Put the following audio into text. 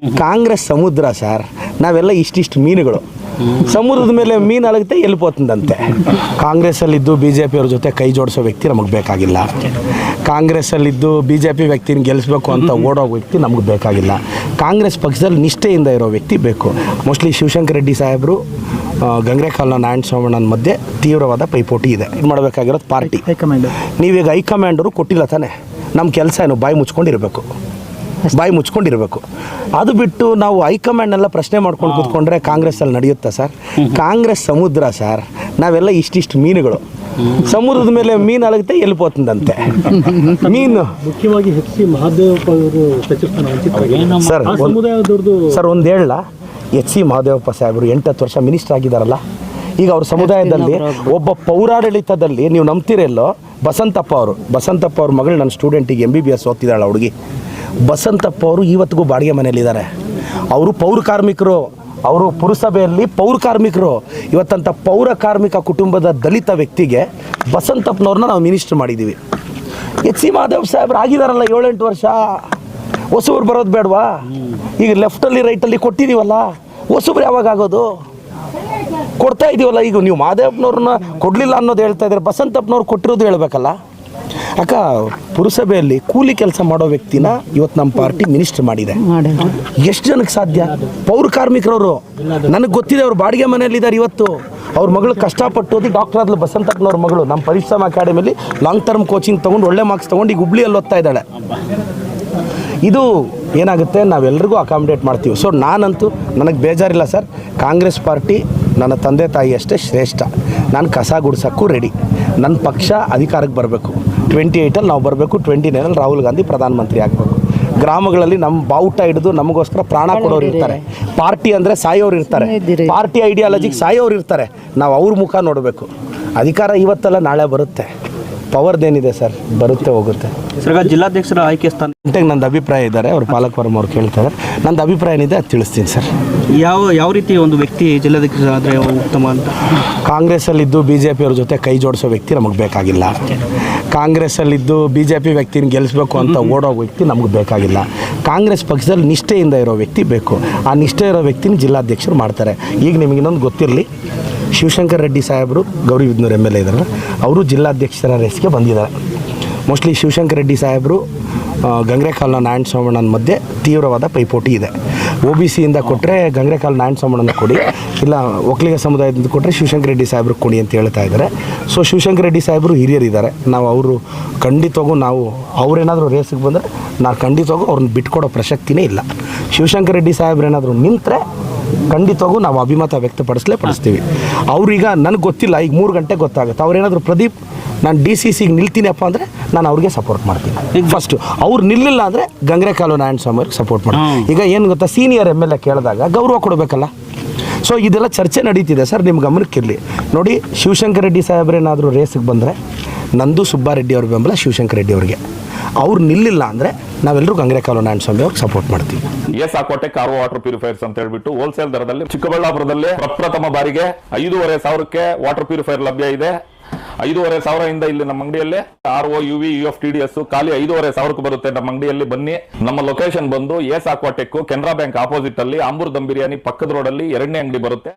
ಕಾಂಗ್ರೆಸ್ ಸಮುದ್ರ ಸರ್, ನಾವೆಲ್ಲ ಇಷ್ಟಿಷ್ಟು ಮೀನುಗಳು. ಸಮುದ್ರದ ಮೇಲೆ ಮೀನು ಅಲಗುತ್ತೆ ಎಲ್ಲಿపోతుంದಂತೆ. ಕಾಂಗ್ರೆಸ್ಸಲ್ಲಿದ್ದು ಬಿ ಜೆ ಪಿಯವ್ರ ಜೊತೆ ಕೈ ಜೋಡಿಸೋ ವ್ಯಕ್ತಿ ನಮಗೆ ಬೇಕಾಗಿಲ್ಲ. ಕಾಂಗ್ರೆಸ್ಸಲ್ಲಿದ್ದು ಬಿ ಜೆ ಪಿ ವ್ಯಕ್ತಿನ ಗೆಲ್ಲಿಸ್ಬೇಕು ಅಂತ ಓಡೋ ವ್ಯಕ್ತಿ ನಮಗೆ ಬೇಕಾಗಿಲ್ಲ. ಕಾಂಗ್ರೆಸ್ ಪಕ್ಷದಲ್ಲಿ ನಿಷ್ಠೆಯಿಂದ ಇರೋ ವ್ಯಕ್ತಿ ಬೇಕು. ಮೋಸ್ಟ್ಲಿ ಶಿವಶಂಕರ ರೆಡ್ಡಿ ಸಾಹೇಬರು ಗಂಗ್ರೇಕಾಲ್ನ ನಾರಾಯಣ ಸ್ವಾಮಣ್ಣನ ಮಧ್ಯೆ ತೀವ್ರವಾದ ಪೈಪೋಟಿ ಇದೆ. ಇದು ಮಾಡಬೇಕಾಗಿರೋದು ಪಾರ್ಟಿ. ನೀವೀಗ ಹೈಕಮಾಂಡರು ಕೊಟ್ಟಿಲ್ಲ ತಾನೆ, ನಮ್ಮ ಕೆಲಸ ಏನು ಬಾಯಿ ಮುಚ್ಕೊಂಡಿರಬೇಕು. ಅದು ಬಿಟ್ಟು ನಾವು ಹೈಕಮಾಂಡ್ನೆಲ್ಲ ಪ್ರಶ್ನೆ ಮಾಡ್ಕೊಂಡು ಕೂತ್ಕೊಂಡ್ರೆ ಕಾಂಗ್ರೆಸ್ಸಲ್ಲಿ ನಡೆಯುತ್ತಾ ಸರ್? ಕಾಂಗ್ರೆಸ್ ಸಮುದ್ರ ಸರ್, ನಾವೆಲ್ಲ ಇಷ್ಟಿಷ್ಟು ಮೀನುಗಳು. ಸಮುದ್ರದ ಮೇಲೆ ಮೀನು ಅಲಗುತ್ತೆ ಎಲ್ಲಿపోతుంದಂತೆ. ಮೀನು ಮುಖ್ಯವಾಗಿ ಎಚ್ ಸಿ ಮಹದೇವಪ್ಪ ಅವರು ಸರ್ ಒಂದು ಹೇಳಲ್ಲ, ಎಚ್ ಸಿ ಮಹದೇವಪ್ಪ ಸಾಹೇಬರು 8-10 ವರ್ಷ ಮಿನಿಸ್ಟರ್ ಆಗಿದ್ದಾರಲ್ಲ. ಈಗ ಅವ್ರ ಸಮುದಾಯದಲ್ಲಿ ಒಬ್ಬ ಪೌರಾಡಳಿತದಲ್ಲಿ ನೀವು ನಂಬ್ತಿರಲ್ಲೋ ಬಸಂತಪ್ಪ ಅವ್ರ ಮಗಳು ನನ್ನ ಸ್ಟೂಡೆಂಟಿಗೆ MBBS ಓದ್ತಿದ್ದಾಳೆ ಹುಡುಗಿ. ಬಸಂತಪ್ಪ ಅವರು ಇವತ್ತಿಗೂ ಬಾಡಿಗೆ ಮನೆಯಲ್ಲಿದ್ದಾರೆ. ಅವರು ಪೌರ ಕಾರ್ಮಿಕರು, ಅವರು ಪುರಸಭೆಯಲ್ಲಿ ಪೌರ ಕಾರ್ಮಿಕರು. ಇವತ್ತಂಥ ಪೌರ ಕಾರ್ಮಿಕ ಕುಟುಂಬದ ದಲಿತ ವ್ಯಕ್ತಿಗೆ ಬಸಂತಪ್ಪನವ್ರನ್ನ ನಾವು ಮಿನಿಸ್ಟರ್ ಮಾಡಿದ್ದೀವಿ. ಎಚ್ ಸಿ ಮಹದೇವ್ ಸಾಹೇಬ್ರು ಆಗಿದಾರಲ್ಲ 7-8 ವರ್ಷ. ಹೊಸಬ್ರು ಬರೋದು ಬೇಡವಾ? ಈಗ ಲೆಫ್ಟಲ್ಲಿ ರೈಟಲ್ಲಿ ಕೊಟ್ಟಿದ್ದೀವಲ್ಲ, ಹೊಸಬ್ರು ಯಾವಾಗ ಆಗೋದು? ಕೊಡ್ತಾ ಇದ್ದೀವಲ್ಲ. ಈಗ ನೀವು ಮಹದೇವಪ್ಪನವ್ರನ್ನ ಕೊಡಲಿಲ್ಲ ಅನ್ನೋದು ಹೇಳ್ತಾ ಇದ್ದಾರೆ, ಬಸಂತಪ್ಪನವ್ರು ಕೊಟ್ಟಿರೋದು ಹೇಳ್ಬೇಕಲ್ಲ. ಅಕ್ಕ, ಪುರಸಭೆಯಲ್ಲಿ ಕೂಲಿ ಕೆಲಸ ಮಾಡೋ ವ್ಯಕ್ತಿನ ಇವತ್ತು ನಮ್ಮ ಪಾರ್ಟಿ ಮಿನಿಸ್ಟರ್ ಮಾಡಿದೆ. ಎಷ್ಟು ಜನಕ್ಕೆ ಸಾಧ್ಯ? ಪೌರ ಕಾರ್ಮಿಕರವರು. ನನಗೆ ಗೊತ್ತಿದೆ, ಅವ್ರು ಬಾಡಿಗೆ ಮನೆಯಲ್ಲಿದ್ದಾರೆ. ಇವತ್ತು ಅವ್ರ ಮಗಳು ಕಷ್ಟಪಟ್ಟು ಓದಿ ಡಾಕ್ಟರ್ ಆದ್ಲು. ಬಸಂತಪ್ಪನವ್ರ ಮಗಳು ನಮ್ಮ ಪರಿಶ್ರಮ ಅಕಾಡೆಮಿಲಿ ಲಾಂಗ್ ಟರ್ಮ್ ಕೋಚಿಂಗ್ ತೊಗೊಂಡು ಒಳ್ಳೆ ಮಾರ್ಕ್ಸ್ ತೊಗೊಂಡು ಈಗ ಹುಬ್ಳಿಯಲ್ಲಿ ಓದ್ತಾ ಇದ್ದಾಳೆ. ಇದು ಏನಾಗುತ್ತೆ, ನಾವೆಲ್ಲರಿಗೂ ಅಕಾಮಿಡೇಟ್ ಮಾಡ್ತೀವಿ. ಸೊ ನಾನಂತೂ ನನಗೆ ಬೇಜಾರಿಲ್ಲ ಸರ್. ಕಾಂಗ್ರೆಸ್ ಪಾರ್ಟಿ ನನ್ನ ತಂದೆ ತಾಯಿ ಅಷ್ಟೇ ಶ್ರೇಷ್ಠ. ನಾನು ಕಸ ಗುಡ್ಸೋಕ್ಕೂ ರೆಡಿ. ನನ್ನ ಪಕ್ಷ ಅಧಿಕಾರಕ್ಕೆ ಬರಬೇಕು. 28 ನಾವು ಬರಬೇಕು. 29 ರಾಹುಲ್ ಗಾಂಧಿ ಪ್ರಧಾನಮಂತ್ರಿ ಆಗಬೇಕು. ಗ್ರಾಮಗಳಲ್ಲಿ ನಮ್ಮ ಬಾವುಟ ಹಿಡಿದು ನಮಗೋಸ್ಕರ ಪ್ರಾಣ ಕೊಡೋರು ಇರ್ತಾರೆ. ಪಾರ್ಟಿ ಅಂದರೆ ಸಾಯೋರು ಇರ್ತಾರೆ. ಪಾರ್ಟಿ ಐಡಿಯಾಲಜಿಗೆ ಸಾಯೋರು ಇರ್ತಾರೆ. ನಾವು ಅವ್ರ ಮುಖ ನೋಡಬೇಕು. ಅಧಿಕಾರ ಇವತ್ತಲ್ಲ ನಾಳೆ ಬರುತ್ತೆ. ಪವರ್ದೇನಿದೆ ಸರ್, ಬರುತ್ತೆ ಹೋಗುತ್ತೆ. ಸರ್, ಜಿಲ್ಲಾಧ್ಯಕ್ಷರ ಆಯ್ಕೆ ಸ್ಥಾನ ನಂದು ಅಭಿಪ್ರಾಯ ಇದ್ದಾರೆ. ಅವ್ರು ಪಾಲಕ್ ವರ್ಮ ಅವ್ರು ಕೇಳ್ತಾರೆ. ನಂದು ಅಭಿಪ್ರಾಯ ಏನಿದೆ ಅದು ತಿಳಿಸ್ತೀನಿ ಸರ್. ಯಾವ ರೀತಿ ಒಂದು ವ್ಯಕ್ತಿ ಜಿಲ್ಲಾಧ್ಯಕ್ಷ ಆದರೆ ಉತ್ತಮ ಅಂತ? ಕಾಂಗ್ರೆಸ್ಸಲ್ಲಿದ್ದು ಬಿ ಜೆ ಪಿಯವ್ರ ಜೊತೆ ಕೈ ಜೋಡಿಸೋ ವ್ಯಕ್ತಿ ನಮಗೆ ಬೇಕಾಗಿಲ್ಲ. ಕಾಂಗ್ರೆಸ್ಸಲ್ಲಿದ್ದು ಬಿ ಜೆ ಪಿ ವ್ಯಕ್ತಿನ ಗೆಲ್ಲಿಸ್ಬೇಕು ಅಂತ ಓಡೋ ವ್ಯಕ್ತಿ ನಮಗೆ ಬೇಕಾಗಿಲ್ಲ. ಕಾಂಗ್ರೆಸ್ ಪಕ್ಷದಲ್ಲಿ ನಿಷ್ಠೆಯಿಂದ ಇರೋ ವ್ಯಕ್ತಿ ಬೇಕು. ಆ ನಿಷ್ಠೆ ಇರೋ ವ್ಯಕ್ತಿನ ಜಿಲ್ಲಾಧ್ಯಕ್ಷರು ಮಾಡ್ತಾರೆ. ಈಗ ನಿಮಗೆ ಇನ್ನೊಂದು ಗೊತ್ತಿರಲಿ, ಶಿವಶಂಕರ ರೆಡ್ಡಿ ಸಾಹೇಬರು ಗೌರಿಬಿದನೂರು MLA ಇದ್ದಾರೆ. ಅವರು ಜಿಲ್ಲಾಧ್ಯಕ್ಷರ ರೇಸ್ಗೆ ಬಂದಿದ್ದಾರೆ. ಮೋಸ್ಟ್ಲಿ ಶಿವಶಂಕರ ರೆಡ್ಡಿ ಸಾಹೇಬರು ಗಂಗ್ರೇಕಾಲ್ನ ನಾರಾಯಣ ಸ್ವಾಮಣ್ಣನ ಮಧ್ಯೆ ತೀವ್ರವಾದ ಪೈಪೋಟಿ ಇದೆ. OBCಯಿಂದ ಕೊಟ್ಟರೆ ಗಂಗ್ರೇಕಾಲ್ ನಾರಾಯಣ ಸ್ವಾಮಣ್ಣನ ಕೊಡಿ, ಇಲ್ಲ ಒಕ್ಕಲಿಗ ಸಮುದಾಯದಿಂದ ಕೊಟ್ಟರೆ ಶಿವಶಂಕರ ರೆಡ್ಡಿ ಸಾಹೇಬ್ರಿಗೆ ಕೊಡಿ ಅಂತ ಹೇಳ್ತಾ ಇದ್ದಾರೆ. ಸೊ ಶಿವಶಂಕರ ರೆಡ್ಡಿ ಸಾಹೇಬರು ಹಿರಿಯರಿದ್ದಾರೆ. ನಾವು ಅವರು ಖಂಡಿತವಾಗೂ ಅವರೇನಾದರೂ ರೇಸಿಗೆ ಬಂದರೆ ನಾವು ಖಂಡಿತವಾಗೂ ಅವ್ರನ್ನ ಬಿಟ್ಕೊಡೋ ಪ್ರಸಕ್ತಿನೇ ಇಲ್ಲ. ಶಿವಶಂಕರ ರೆಡ್ಡಿ ಸಾಹೇಬ್ರೇನಾದರೂ ನಿಂತರೆ ಖಂಡಿತವಾಗೂ ನಾವು ಅಭಿಮತ ವ್ಯಕ್ತಪಡಿಸ್ತೀವಿ. ಅವ್ರೀಗ ನನಗೆ ಗೊತ್ತಿಲ್ಲ, ಈಗ 3 ಗಂಟೆಗೆ ಗೊತ್ತಾಗುತ್ತೆ. ಅವ್ರೇನಾದರೂ ಪ್ರದೀಪ್ ನಾನು DCCಗೆ ನಿಲ್ತೀನಪ್ಪ ಅಂದರೆ ನಾನು ಅವ್ರಿಗೆ ಸಪೋರ್ಟ್ ಮಾಡ್ತೀನಿ. ಈಗ ಫಸ್ಟು ಅವ್ರು ನಿಲ್ಲಿಲ್ಲ ಅಂದರೆ ಗಂಗ್ರೇಕಾಲು ನಾರಾಯಣ ಸ್ವಾಮಿಯವ್ರಿಗೆ ಸಪೋರ್ಟ್ ಮಾಡ್ತೀನಿ. ಈಗ ಏನು ಗೊತ್ತಾ, ಸೀನಿಯರ್ MLA ಕೇಳಿದಾಗ ಗೌರವ ಕೊಡಬೇಕಲ್ಲ. ಸೊ ಇದೆಲ್ಲ ಚರ್ಚೆ ನಡೀತಿದೆ ಸರ್, ನಿಮ್ಮ ಗಮನಕ್ಕಿರಲಿ. ನೋಡಿ, ಶಿವಶಂಕರ ರೆಡ್ಡಿ ಸಾಹೇಬ್ರೇನಾದರೂ ರೇಸಿಗೆ ಬಂದರೆ ನಂದು ಸುಬ್ಬಾರೆಡ್ಡಿ ಅವ್ರ ಬೆಂಬಲ ಶಿವಶಂಕರ ರೆಡ್ಡಿ ಅವ್ರಿಗೆ. ಅವ್ರು ನಿಲ್ಲಿಲ್ಲ ಅಂದರೆ ನಾವೆಲ್ಲರೂ ಗಂಗ್ರೇಕಾಲು ನಾರಾಯಣ ಸ್ವಾಮಿ ಅವ್ರಿಗೆ ಸಪೋರ್ಟ್ ಮಾಡ್ತೀವಿ. ಸಾಕೋಟೆ ಕಾರ್ ವಾಟರ್ ಪ್ಯೂರಿಫೈರ್ಸ್ ಅಂತ ಹೇಳ್ಬಿಟ್ಟು ಹೋಲ್ಸೇಲ್ ದರದಲ್ಲಿ ಚಿಕ್ಕಬಳ್ಳಾಪುರದಲ್ಲಿ ಪ್ರಪ್ರಥಮ ಬಾರಿಗೆ 5,500ಕ್ಕೆ ವಾಟರ್ ಪ್ಯೂರಿಫೈರ್ ಲಭ್ಯ ಇದೆ. 5,500 ಇಂದ ಇಲ್ಲಿ ನಮ್ಮ ಅಂಗಡಿಯಲ್ಲಿ RO UV UF TDS ಖಾಲಿ 5,500ಕ್ಕೆ ಬರುತ್ತೆ. ನಮ್ಮ ಅಂಗಡಿಯಲ್ಲಿ ಬನ್ನಿ. ನಮ್ಮ ಲೊಕೇಶನ್ ಬಂದು ಸಾಕೋಟೆಕ್ ಕೆನರಾ ಬ್ಯಾಂಕ್ ಆಪೋಸಿಟ್ ಅಲ್ಲಿ ಆಂಬೂರ್ ದಮ್ ಬಿರಿಯಾನಿ ಪಕ್ಕದ ರೋಡ್ ಅಲ್ಲಿ 2ನೇ ಅಂಗಡಿ ಬರುತ್ತೆ.